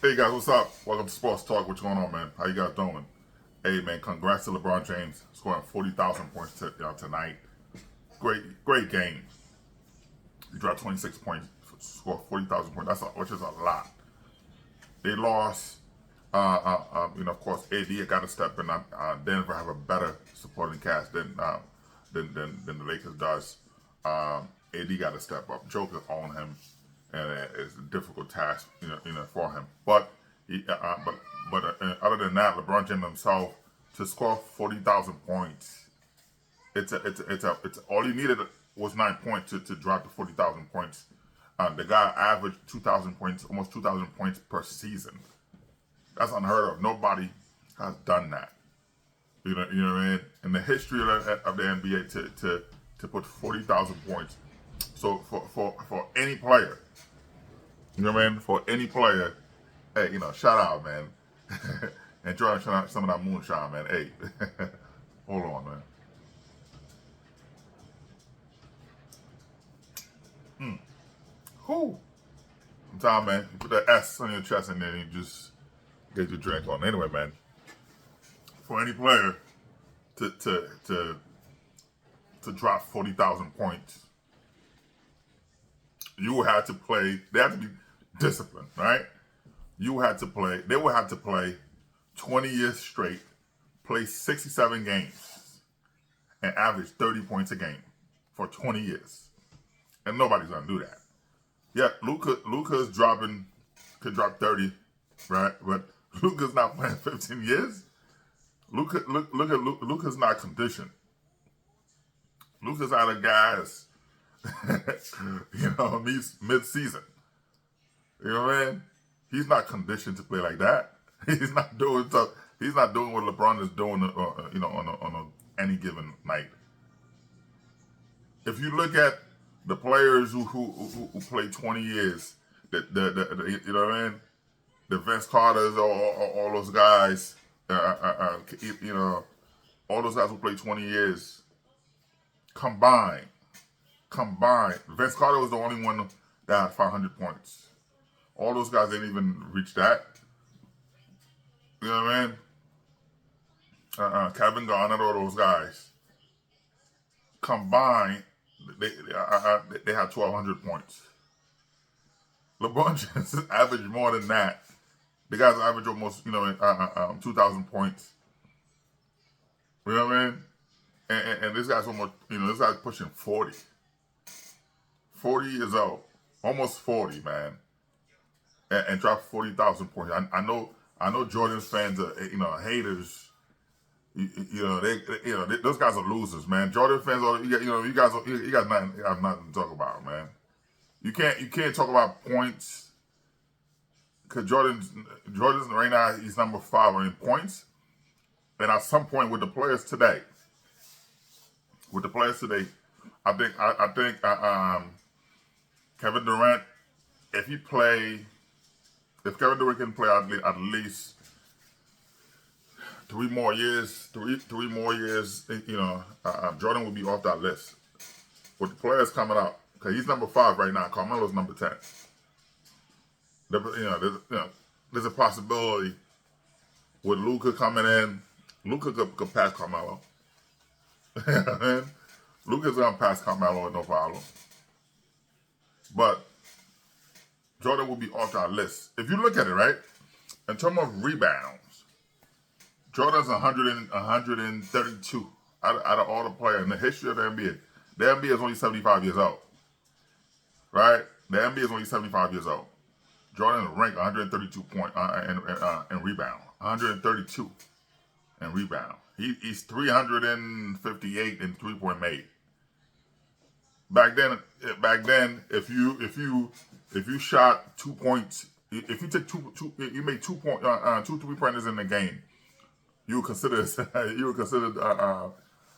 Hey guys, what's up? Welcome to Sports Talk. What's going on, man? How you guys doing? Hey man, congrats to LeBron James scoring 40,000 points tonight. Great game. He dropped 26 points, scored 40,000 points. Which is a lot. They lost. Of course, AD got to step in. Denver have a better supporting cast than the Lakers does. AD got to step up. Joker on him, and it's a difficult task, for him. But other than that, LeBron James himself to score 40,000 points, it's all he needed was 9 points to drop to 40,000 points. The guy averaged 2,000 points, almost 2,000 points per season. That's unheard of. Nobody has done that. You know what I mean? In the history of the NBA to put 40,000 points. So for any player, you know what I mean? For any player, hey, shout out, man. Enjoy some of that moonshine, man. Hey, hold on, man. Who? I'm telling you, man. You put the S on your chest and then you just get your drink on. Anyway, man. For any player to drop 40,000 points, you had to play. They had to be disciplined, right? They would have to play 20 years straight, play 67 games, and average 30 points a game for 20 years. And nobody's gonna do that. Yeah, Luka's could drop 30, right? But Luka's not playing 15 years. Luka's not conditioned. Luka's out of gas, mid-season. You know what I mean? He's not conditioned to play like that. He's not doing stuff. He's not doing what LeBron is doing, on any given night. If you look at the players who play 20 years, you know what I mean? The Vince Carters, all those guys, all those guys who play 20 years combined. Vince Carter was the only one that had 500 points. All those guys didn't even reach that. You know what I mean? Kevin Garnett, all those guys combined, they had 1,200 points. LeBron James averaged more than that. The guys average almost, 2,000 points. You know what I mean? And this guy's almost, this guy's pushing 40. 40 years old. Almost 40, man. And dropped 40,000 points. I know Jordan's fans are, haters. Those guys are losers, man. Jordan fans are, you guys have nothing to talk about, man. You can't talk about points because Jordan's right now he's number 5 in points, and at some point with the players today, I think Kevin Durant, if Kevin Durant can play at least 3 more years, Jordan will be off that list. With the players coming up, because he's number 5 right now, Carmelo's number 10. There's a possibility with Luka coming in, Luka could pass Carmelo. Luka's gonna pass Carmelo, no problem. But Jordan will be off that list. If you look at it, right, in terms of rebounds, Jordan's 132 out of all the players in the history of the NBA. The NBA is only 75 years old, right? The NBA is only 75 years old. Jordan is ranked 132 in rebound, 132 in rebound. He's 358 in 3-point made. Back then, if you shot 2 points, if you took you made 2 3-pointers in the game, you were considered a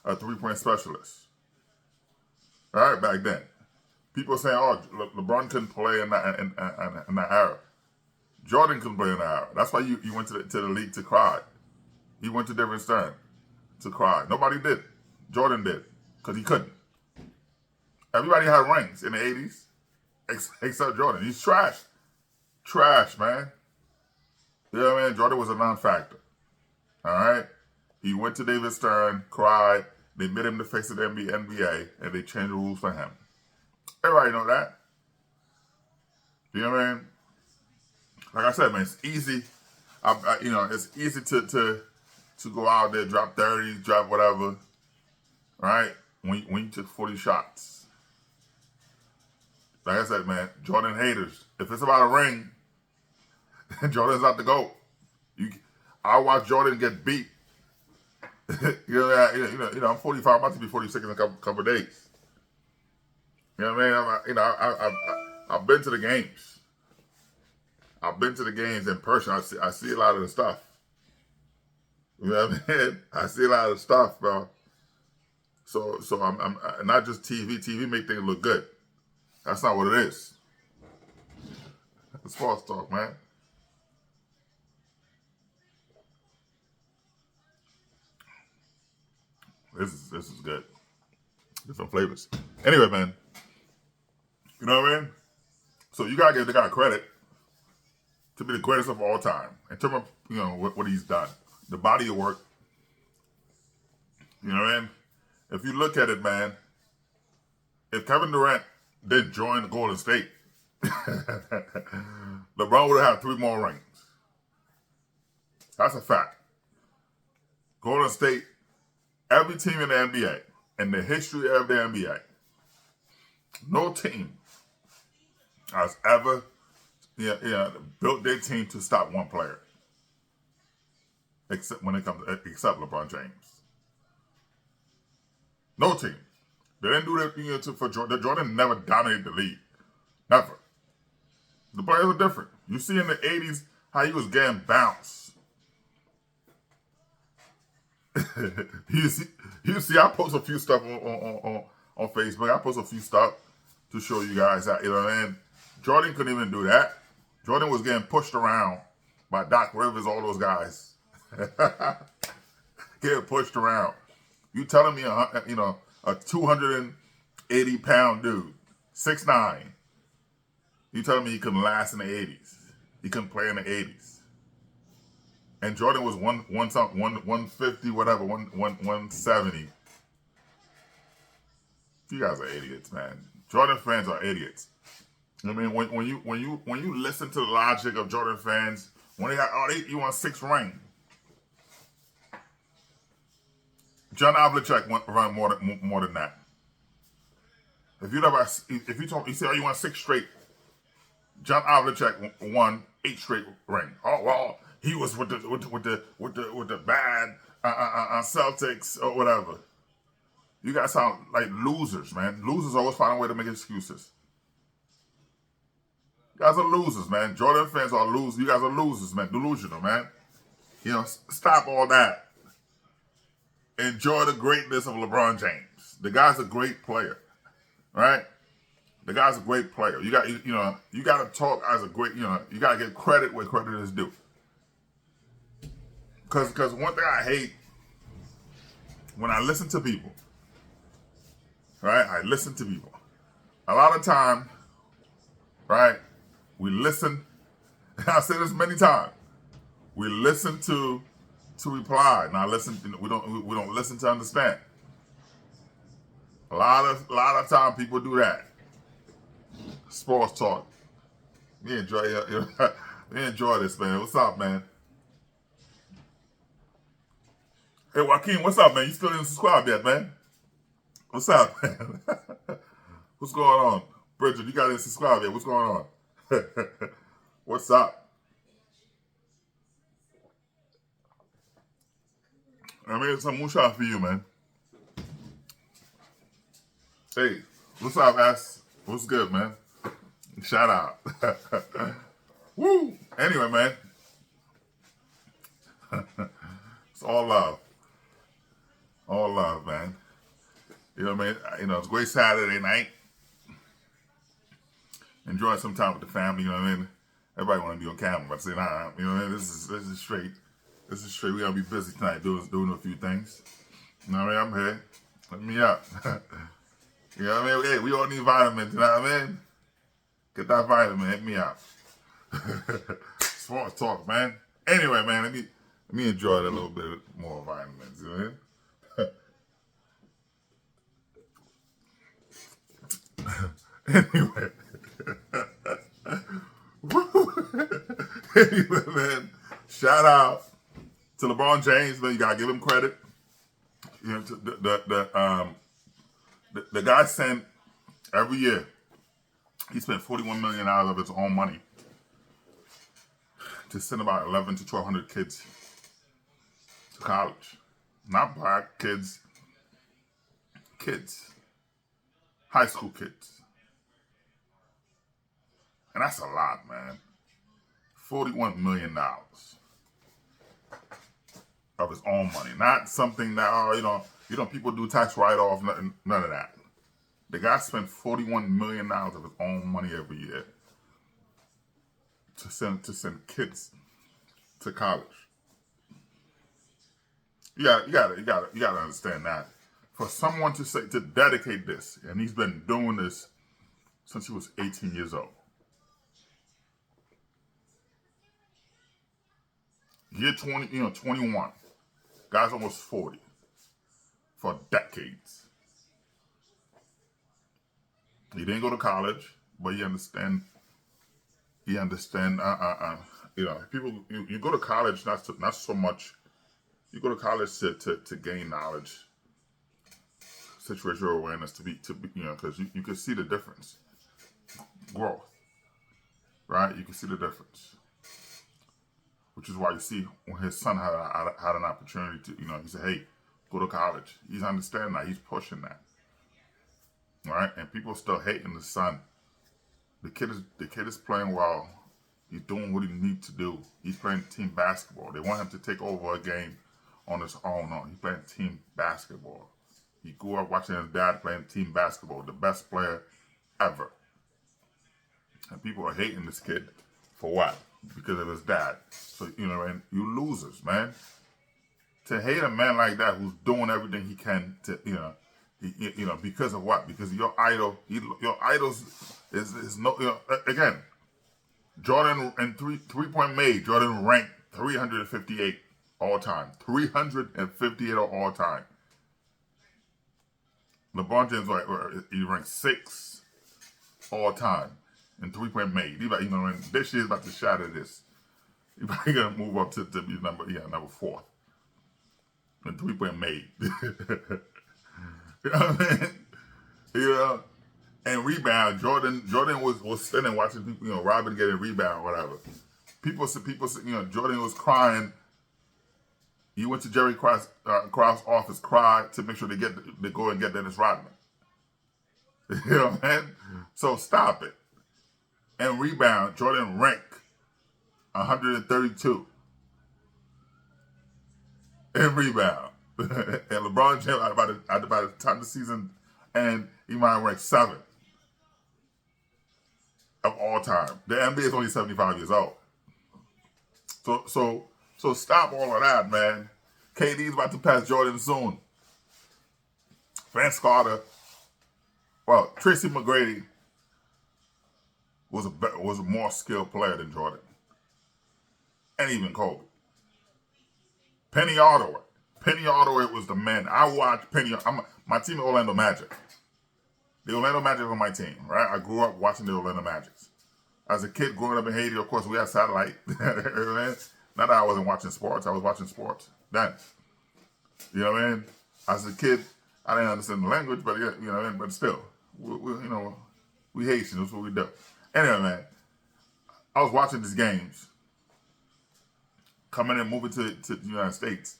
3-point specialist. All right, back then, people saying, "Oh, LeBron couldn't play in that era." Jordan couldn't play in that era. That's why you went to the league to cry. He went to Denver Stern to cry. Nobody did. Jordan did because he couldn't. Everybody had rings in the 80s except Jordan. He's trash. Trash, man. You know what I mean? Jordan was a non-factor. All right? He went to David Stern, cried. They made him the face of the NBA, and they changed the rules for him. Everybody know that. You know what I mean? Like I said, man, it's easy. It's easy to go out there, drop 30, drop whatever, right? When you took 40 shots. Like I said, man, Jordan haters. If it's about a ring, Jordan's not the GOAT. I watch Jordan get beat. I'm 45. I'm about to be 46 in a couple of days. You know what I mean? I've been to the games. I've been to the games in person. I see a lot of the stuff. You know what I mean? I see a lot of the stuff, bro. So I'm not just TV. TV make things look good. That's not what it is. It's false talk, man. This is good. Different flavors. Anyway, man. You know what I mean? So you gotta give the guy credit to be the greatest of all time in terms of what he's done, the body of work. You know what I mean? If you look at it, man, if Kevin Durant didn't join the Golden State, LeBron would have had 3 more rings. That's a fact. Golden State, every team in the NBA, in the history of the NBA, no team has ever built their team to stop one player, except LeBron James. No team. They didn't do that for Jordan. Jordan never dominated the league. Never. The players are different. You see in the 80s how he was getting bounced. you see, I post a few stuff on Facebook. I post a few stuff to show you guys that, and Jordan couldn't even do that. Jordan was getting pushed around by Doc Rivers, all those guys. Getting pushed around. You telling me a 280-pound dude, 6'9", you telling me he couldn't last in the 80s? He couldn't play in the 80s. And Jordan was 150, whatever, 170. You guys are idiots, man. Jordan fans are idiots. I mean, when you listen to the logic of Jordan fans, when he won 6 rings. John Havlicek run more than that. If you say, you won 6 straight, John Havlicek won 8 straight rings. Oh well, he was with the bad Celtics or whatever. You guys sound like losers, man. Losers always find a way to make excuses. You guys are losers, man. Jordan fans are losers. You guys are losers, man. Delusional, man. Stop all that. Enjoy the greatness of LeBron James. The guy's a great player, right? The guy's a great player. You got to talk as a great. You got to give credit where credit is due. Because one thing I hate when I listen to people, right? I listen to people. A lot of time, right? We listen. I've said this many times. We listen to reply. Now listen. We don't listen to understand. A lot of time people do that. Sports talk. We enjoy this, man. What's up, man? Hey, Joaquin, what's up, man? You still didn't subscribe yet, man? What's up, man? What's going on? Bridget, you got to subscribe yet. What's going on? What's up? I mean, some moonshine for you, man. Hey, what's up, ass? What's good, man? Shout out. Woo! Anyway, man. It's all love. All love, man. You know what I mean? It's a great Saturday night. Enjoying some time with the family, you know what I mean? Everybody want to be on camera, but I say, nah, you know what I mean? This is straight. This is straight. We're going to be busy tonight doing a few things. You know what I mean? I'm here. Let me up. You know what I mean? Hey, we all need vitamins, you know what I mean? Get that vitamin, hit me up. Sports talk, man. Anyway, man, let me enjoy it a little bit more vitamins, you know? Anyway. Anyway, man, shout out to LeBron James, man. You gotta give him credit. You know, the guy sent every year. He spent $41 million of his own money to send about 11 to 1,200 kids to college. Not black kids, high school kids. And that's a lot, man. $41 million of his own money. Not something that, people do tax write-off, none of that. The guy spent $41 million of his own money every year to send kids to college. You gotta understand that. For someone to dedicate this, and he's been doing this since he was 18 years old. Year 21. Guy's almost 40. For decades. He didn't go to college, but he understand. People. You go to college not so much. You go to college to gain knowledge, situational awareness, to be because you can see the difference, growth, right? You can see the difference, which is why you see when his son had an opportunity to, he said, "Hey, go to college." He's understanding that. He's pushing that. Right, and people still hating the son. The kid is playing well. He's doing what he needs to do. He's playing team basketball. They want him to take over a game on his own. No, he's playing team basketball. He grew up watching his dad playing team basketball, the best player ever. And people are hating this kid for what? Because of his dad. So and you losers, man. To hate a man like that who's doing everything he can to because of what? Because your idol, your idols is no, again, Jordan in three-point made, Jordan ranked 358 all time. 358 all time. LeBron James, he ranked 6 all time in three-point made. And this year's about to shatter this. He's probably going to move up to be number 4 in three-point made. You know what I mean? And rebound. Jordan was sitting watching people, Robin getting rebound, whatever. People said, Jordan was crying. He went to Jerry Krause's office, cried to make sure they go and get Dennis Rodman. You know what I mean? So stop it. And rebound, Jordan ranked 132 in rebound. And LeBron James, by the time the season ends, he might rank 7 of all time. The NBA is only 75 years old. So stop all of that, man. KD's about to pass Jordan soon. Vince Carter, Tracy McGrady was a more skilled player than Jordan, and even Kobe. Penny Hardaway was the man. I watched Penny. My team is Orlando Magic. The Orlando Magic was my team, right? I grew up watching the Orlando Magic. As a kid growing up in Haiti, of course, we had satellite. Not that I wasn't watching sports. I was watching sports then. You know what I mean? As a kid, I didn't understand the language, but but still, we Haitians. That's what we do. Anyway, man, I was watching these games, coming and moving to the United States.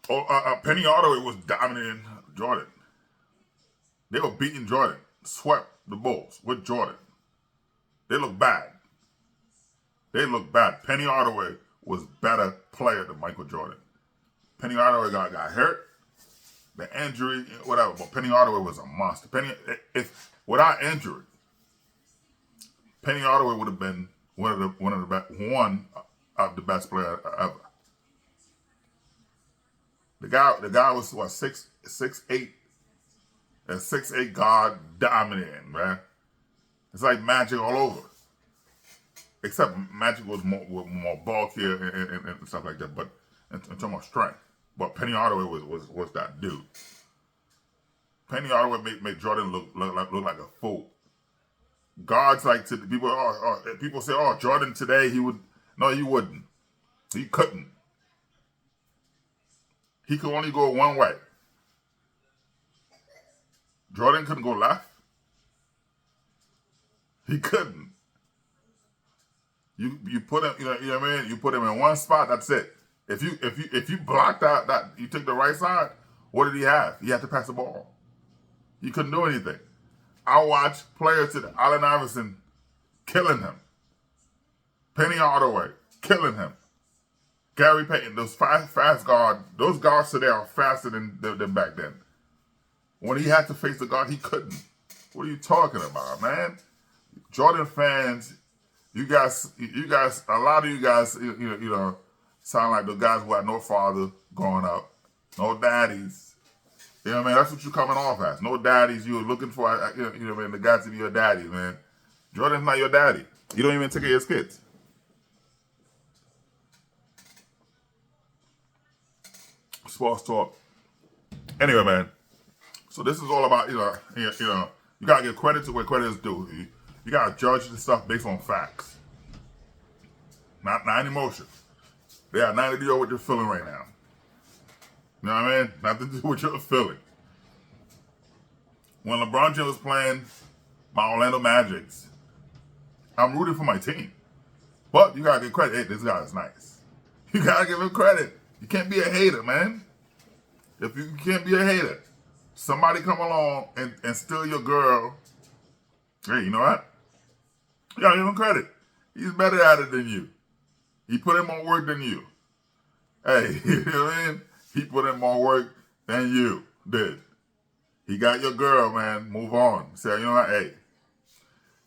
Penny Hardaway was dominating Jordan. They were beating Jordan, swept the Bulls with Jordan. They looked bad. Penny Hardaway was better player than Michael Jordan. Penny Hardaway got hurt, the injury, whatever. But Penny Hardaway was a monster. If without injury, Penny Hardaway would have been one of the best players ever. The guy was 6'8", a 6'8" guard dominating, man. It's like magic all over. except Magic was more bulkier and stuff like that. But in terms of strength, but Penny Hardaway was that dude. Penny Hardaway made Jordan look like a fool. Guards like to people say, oh, Jordan today he would. No, he wouldn't. He couldn't. He could only go one way. Jordan couldn't go left. He couldn't. You put him, you know what I mean? You put him in one spot, that's it. If you blocked out that you took the right side, what did he have? He had to pass the ball. He couldn't do anything. I watched players to Allen Iverson killing him. Penny Hardaway killing him. Gary Payton, those fast guards, those guards today are faster than back then. When he had to face the guard, he couldn't. What are you talking about, man? Jordan fans, you guys, a lot of you guys, you know, sound like the guys who had no father growing up, no daddies. You know what I mean? That's what you're coming off as. No daddies. You were looking for, you know what I mean, the guy to be your daddy, man. Jordan's not your daddy. You don't even take care of his kids. Sports talk. Anyway, man. So this is all about, you gotta give credit to where credit is due. You gotta judge this stuff based on facts, not emotion. They have nothing to do with what you're feeling right now. You know what I mean? Nothing to do with your feeling. When LeBron James was playing my Orlando Magics, I'm rooting for my team. But you gotta give credit. Hey, this guy is nice. You gotta give him credit. You can't be a hater, man. If you can't be a hater, somebody come along and steal your girl. Hey, you know what? You gotta give him credit. He's better at it than you. He put in more work than you. Hey, you know what I mean? He put in more work than you did. He got your girl, man. Move on. Say, you know what? Hey,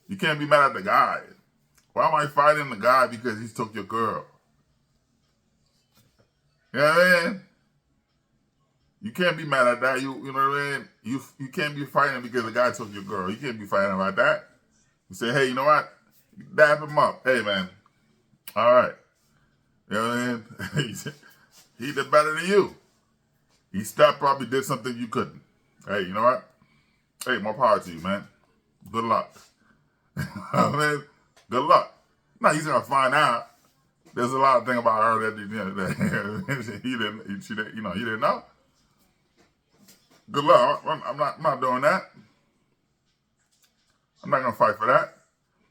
you can't be mad at the guy. Why am I fighting the guy because he took your girl? You know what I mean? You can't be mad at that. You know what I mean? You can't be fighting because the guy took your girl. You can't be fighting about that. You say, hey, you know what? Dap him up. Hey, man. All right. You know what I mean? He did better than you. He probably did something you couldn't. Hey, you know what? Hey, more power to you, man. Good luck. I mean, good luck. Now he's gonna find out. There's a lot of things about her that he didn't know. Good luck. I'm not doing that. I'm not gonna fight for that.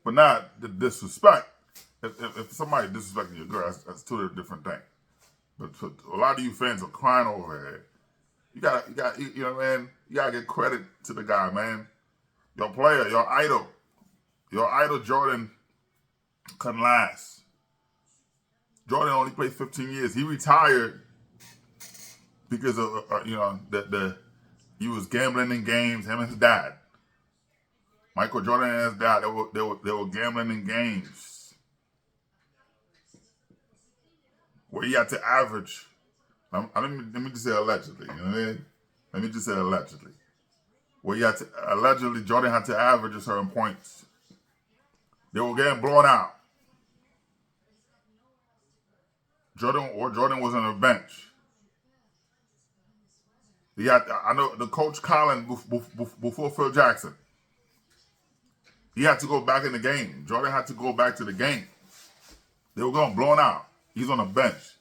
But not the disrespect. If somebody disrespecting your girl, that's two different things. But a lot of you fans are crying over it. You got, you know, man. You gotta give credit to the guy, man. Your player, your idol Jordan couldn't last. Jordan only played 15 years. He retired because of he was gambling in games. Him and his dad, Michael Jordan and his dad, they were gambling in games where he had to average. Let me just say allegedly. You know what I mean? Let me just say allegedly. Where allegedly Jordan had to average a certain points. They were getting blown out. Jordan was on the bench. I know the coach Colin before Phil Jackson. He had to go back in the game. Jordan had to go back to the game. They were going blown out. He's on the bench.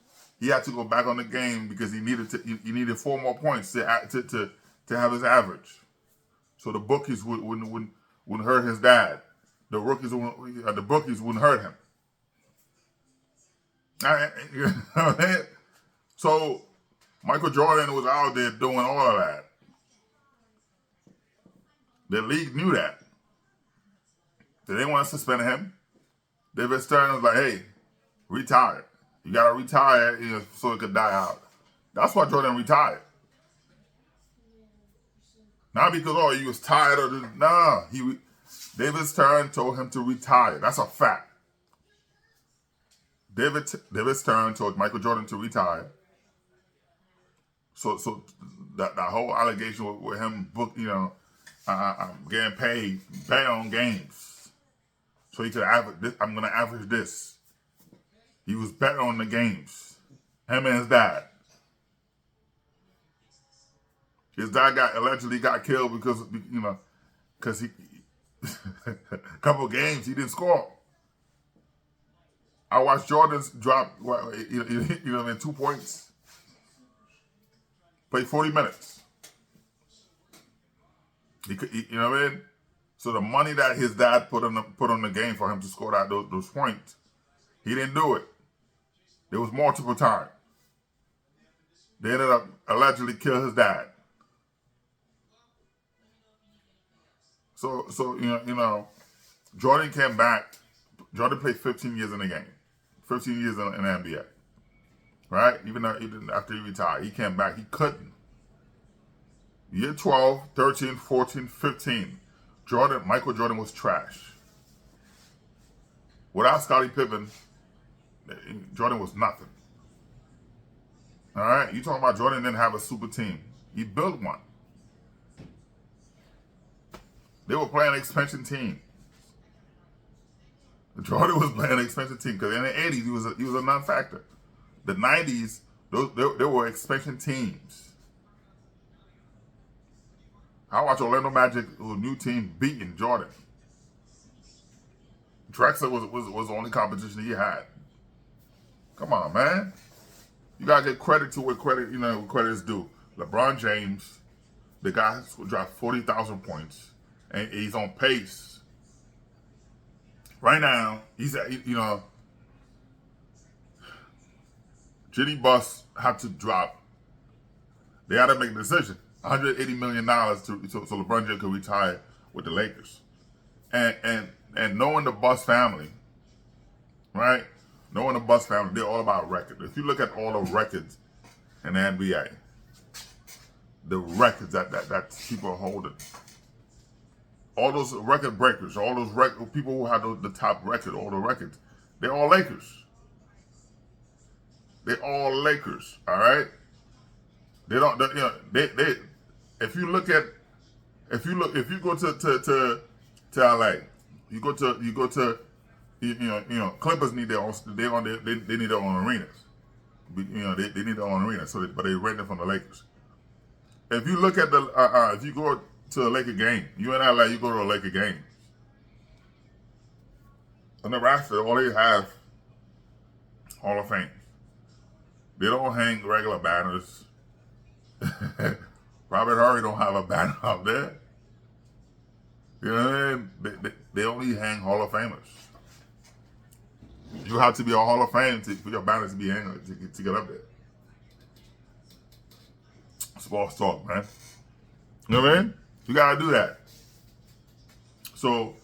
He had to go back on the game because he needed 4 more points to have his average. So the bookies wouldn't hurt his dad. The bookies wouldn't hurt him. You know what I mean? So Michael Jordan was out there doing all of that. The league knew that. They didn't want to suspend him. David Stern was like, hey, retire. You got to retire so it could die out. That's why Jordan retired. Not because, he was tired of this. No, David Stern told him to retire. That's a fact. David Stern told Michael Jordan to retire. So that whole allegation with him getting paid on games. So he could average this. I'm going to average this. He was betting on the games. Him and his dad. His dad allegedly got killed because, because he a couple games he didn't score. I watched Jordan's drop, 2 points. Played 40 minutes. You know what I mean? So the money that his dad put on the game for him to score those points, he didn't do it. There was multiple times. They ended up allegedly killing his dad. So Jordan came back. Jordan played 15 years in the game, 15 years in the NBA, right? Even after he retired, he came back. He couldn't. Year 12, 13, 14, 15, Michael Jordan was trash. Without Scottie Pippen, Jordan was nothing. All right? You talking about Jordan didn't have a super team. He built one. They were playing expansion team. Jordan was playing an expansion team because in the 80s, he was a non-factor. The 90s, there were expansion teams. I watched Orlando Magic, whose new team, beating Jordan. Drexler was the only competition he had. Come on, man. You gotta give credit to what credit is due. LeBron James, the guy who dropped 40,000 points, and he's on pace. Right now, he's at, Jenny Buss had to drop. They had to make a decision. $180 million so LeBron James could retire with the Lakers. And knowing the Buss family, right? Knowing the Buss family, they're all about records. If you look at all the records in the NBA, the records that people are holding, all those record breakers, all those people who have the top record, all the records, they're all Lakers. They're all Lakers, all right? They don't, if you go to LA, you go to Clippers need their own, they need their own arenas. They need their own arenas, but they rent it from the Lakers. If you look at if you go to a Laker game, you in LA, you go to a Laker game. On the roster, all they have Hall of Fame. They don't hang regular banners. Robert Horry don't have a banner up there. You know what I mean? They only hang Hall of Famers. You have to be a Hall of Fame for your banner to be hanging to get up there. Sports talk, man. You know what I mean? You gotta do that. So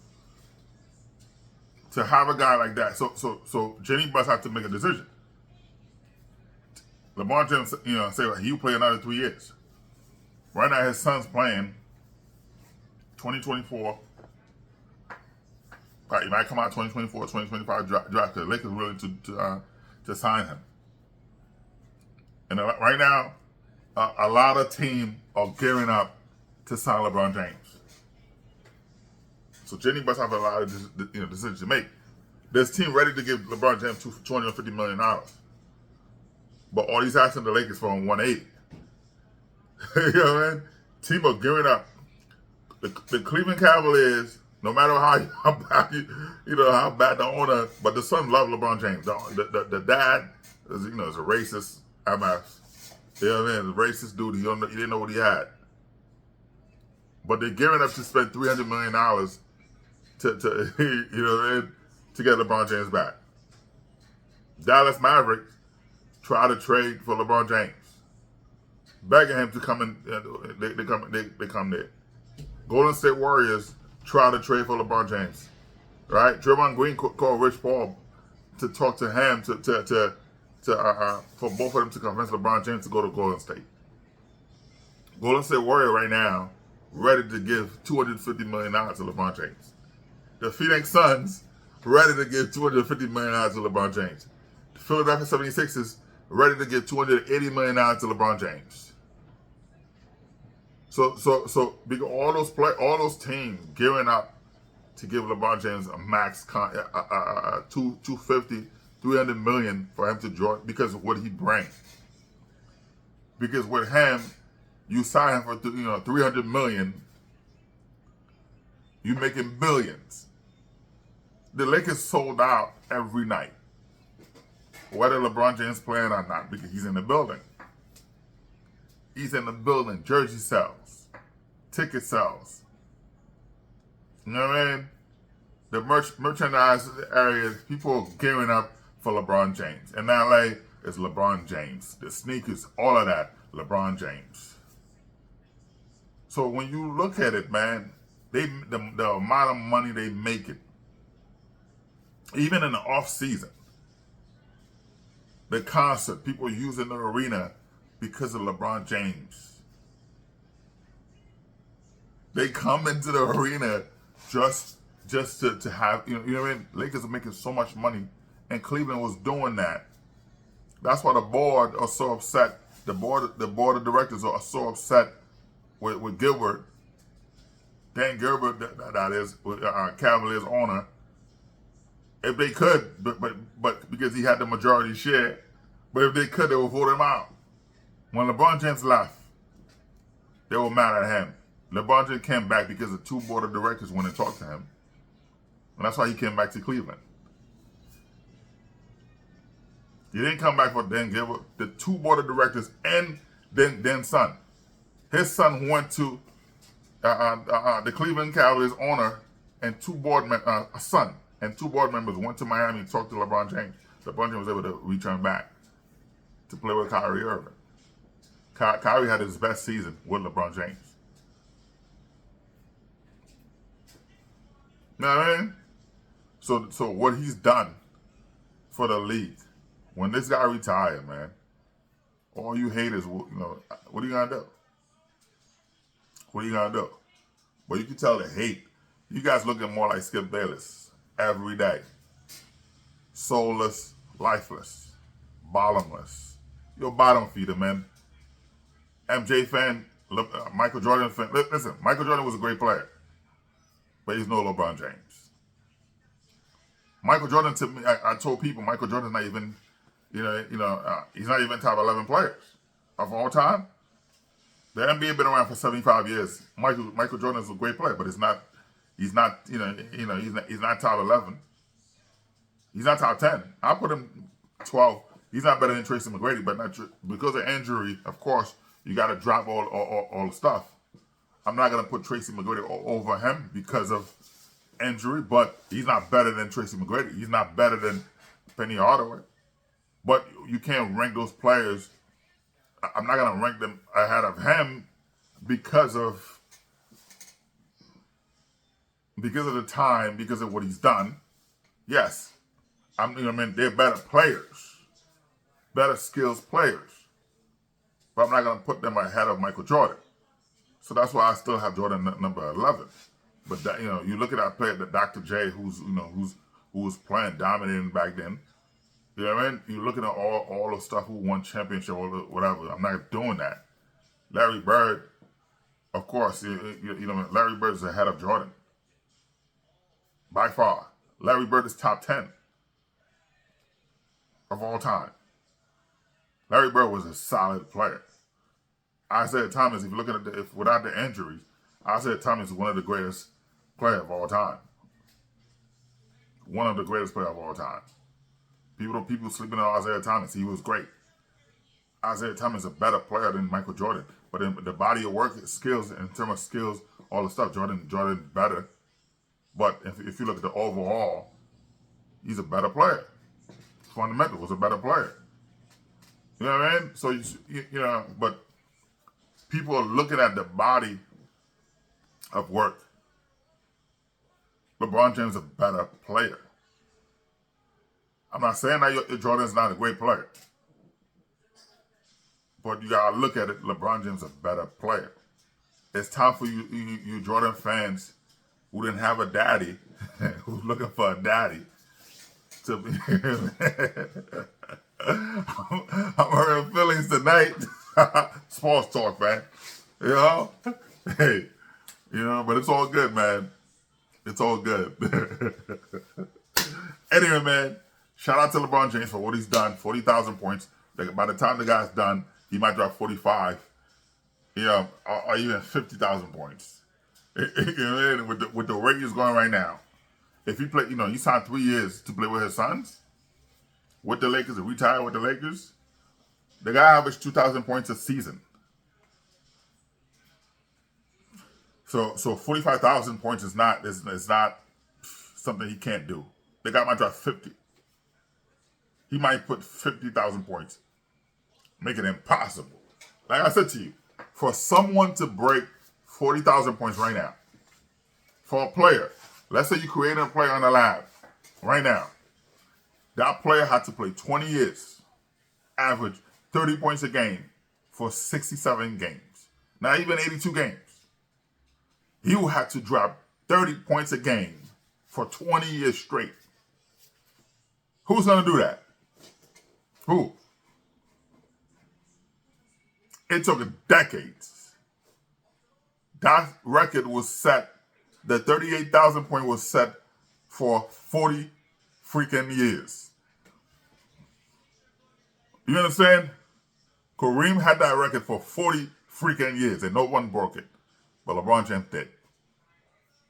to have a guy like that, so Jenny Buss had to make a decision. LeBron James, say he'll play another 3 years. Right now, his son's playing 2024. Right, he might come out 2024, 2025 draft because the Lakers willing to sign him. And right now, a lot of teams are gearing up to sign LeBron James. So Jenny Buss have a lot of decisions to make. There's a team ready to give LeBron James $250 million. But all he's asking the Lakers for him 180. You know what I mean? Team are gearing up. The Cleveland Cavaliers, no matter how bad how bad the owner, but the son loves LeBron James. The dad is is a racist MF. You know what I mean? A racist dude. He didn't know what he had. But they're gearing up to spend $300 million to get LeBron James back. Dallas Mavericks try to trade for LeBron James, begging him to come in. They come there. Golden State Warriors try to trade for LeBron James, right? Draymond Green called Rich Paul to talk to him for both of them to convince LeBron James to go to Golden State. Golden State Warrior right now ready to give $250 million to LeBron James. The Phoenix Suns ready to give $250 million to LeBron James. The Philadelphia 76ers ready to give $280 million to LeBron James. So because all those teams gearing up to give LeBron James a max 250, 300 million for him to join because of what he brings. Because with him, you sign him for 300 million, you making billions. The Lakers sold out every night, whether LeBron James playing or not, because he's in the building. He's in the building. Jersey sales, ticket sales. You know what I mean? The merchandise area, people are gearing up for LeBron James. In LA, it's LeBron James. The sneakers, all of that, LeBron James. So when you look at it, man, the amount of money they make it, even in the off season, the concert, people using the arena because of LeBron James. They come into the arena just to have, you know what I mean? Lakers are making so much money, and Cleveland was doing that. That's why the board are so upset. The board of directors are so upset with Gilbert, Dan Gilbert, that is, Cavaliers owner. If they could, but because he had the majority share, but if they could, they would vote him out. When LeBron James left, they were mad at him. LeBron James came back because the two board of directors went and talked to him. And that's why he came back to Cleveland. He didn't come back for Dan Gilbert. The two board of directors and Dan's son. His son went to the Cleveland Cavaliers owner and two board members went to Miami and talked to LeBron James. LeBron James was able to return back to play with Kyrie Irving. Kyrie had his best season with LeBron James. You know what I mean? So what he's done for the league, when this guy retired, man, all you haters, what are you gonna do? What are you gonna do? Well, you can tell the hate. You guys looking more like Skip Bayless every day. Soulless, lifeless, bottomless. You're a bottom feeder, man. MJ fan, Michael Jordan fan. Listen, Michael Jordan was a great player, but he's no LeBron James. Michael Jordan, to me, I told people Michael Jordan's not even, he's not even top 11 players of all time. The NBA been around for 75 years. Michael Jordan is a great player, but he's not top 11. He's not top 10. I put him 12. He's not better than Tracy McGrady, but not because of injury. Of course, you got to drop all the stuff. I'm not gonna put Tracy McGrady over him because of injury, but he's not better than Tracy McGrady. He's not better than Penny Hardaway. But you can't rank those players. I'm not gonna rank them ahead of him because of the time, because of what he's done. Yes, they're better players, better skills players, but I'm not gonna put them ahead of Michael Jordan. So that's why I still have Jordan number 11. But that, you look at that player, the Dr. J, who was playing, dominating back then. You know what I mean? You're looking at all the stuff who won championship or whatever. I'm not doing that. Larry Bird, of course, Larry Bird is ahead of Jordan. By far. Larry Bird is top 10 of all time. Larry Bird was a solid player. Isaiah Thomas, if you're looking at without the injuries, Isaiah Thomas is one of the greatest players of all time. One of the greatest players of all time. People sleeping on Isaiah Thomas. He was great. Isaiah Thomas is a better player than Michael Jordan. But in the body of work, skills, in terms of skills, all the stuff, Jordan better. But if you look at the overall, he's a better player. Fundamental was a better player. You know what I mean? So, but people are looking at the body of work. LeBron James is a better player. I'm not saying that Jordan's not a great player. But you got to look at it, LeBron James is a better player. It's time for you Jordan fans who didn't have a daddy, who's looking for a daddy, to be... I'm hurting feelings tonight. Sports talk, man. Hey, but it's all good, man. It's all good. Anyway, man, shout out to LeBron James for what he's done. 40,000 points. By the time the guy's done, he might drop 45. Or even 50,000 points. You know what I mean? With the rate he's going right now. If he play, he signed 3 years to play with his sons, with the Lakers, and retired with the Lakers. The guy averaged 2,000 points a season. So 45,000 points is not something he can't do. The guy might drop 50. He might put 50,000 points. Make it impossible. Like I said to you, for someone to break 40,000 points right now, for a player, let's say you created a player on the lab right now, that player had to play 20 years, average 30 points a game for 67 games. Not even 82 games. He would have to drop 30 points a game for 20 years straight. Who's going to do that? Who? It took decades. That record was set, the 38,000 point was set for 40 freaking years. You understand? Kareem had that record for 40 freaking years and no one broke it. But LeBron James did.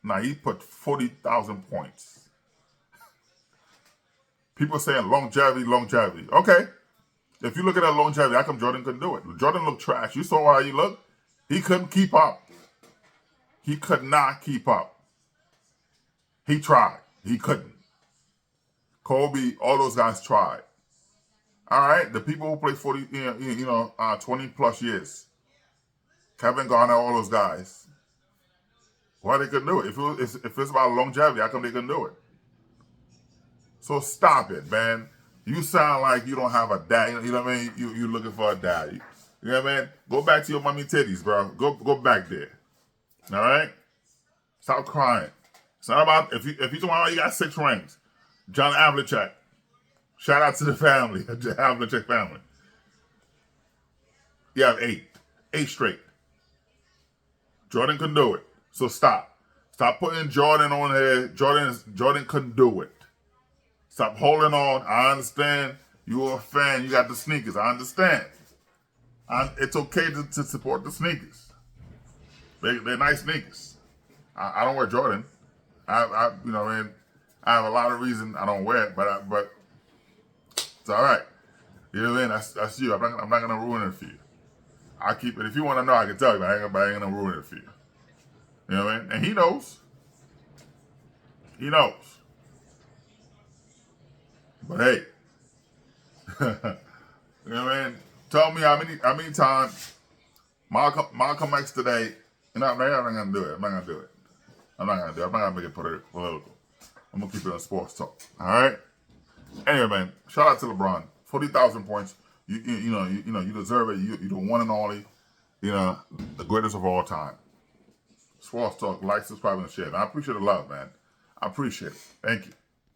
Now he put 40,000 points. People saying longevity. Okay. If you look at that longevity, how come Jordan couldn't do it? Jordan looked trash. You saw how he looked? He couldn't keep up. He could not keep up. He tried. He couldn't. Kobe, all those guys tried. All right? The people who played 20 plus years. Kevin Garnett, all those guys. Why they couldn't do it? If it's about longevity, how come they couldn't do it? So stop it, man. You sound like you don't have a dad. You know what I mean? You looking for a daddy. You know what I mean? Go back to your mommy titties, bro. Go back there. All right? Stop crying. It's not about if you talking about you got 6 rings. John Havlicek. Shout out to the family, the Havlicek family. You have 8. 8 straight. Jordan couldn't do it. So stop. Stop putting Jordan on here. Jordan couldn't do it. Stop holding on. I understand you're a fan. You got the sneakers. I understand. It's okay to support the sneakers. They're nice sneakers. I don't wear Jordan. I have a lot of reason I don't wear it, but it's all right. You know what I mean? That's you. I'm not gonna ruin it for you. I'll keep it. If you want to know, I can tell you, but I ain't gonna ruin it for you. You know what I mean? And he knows. He knows. But hey, you know what I mean? Tell me how many times Malcolm X today. I'm not gonna do it. I'm not gonna make it political. I'm gonna keep it on sports talk. All right. Anyway, man, shout out to LeBron. 40,000 points. You deserve it. You're the one and only. The greatest of all time. Sports talk. Like, subscribe, and share. And I appreciate the love, man. I appreciate it. Thank you.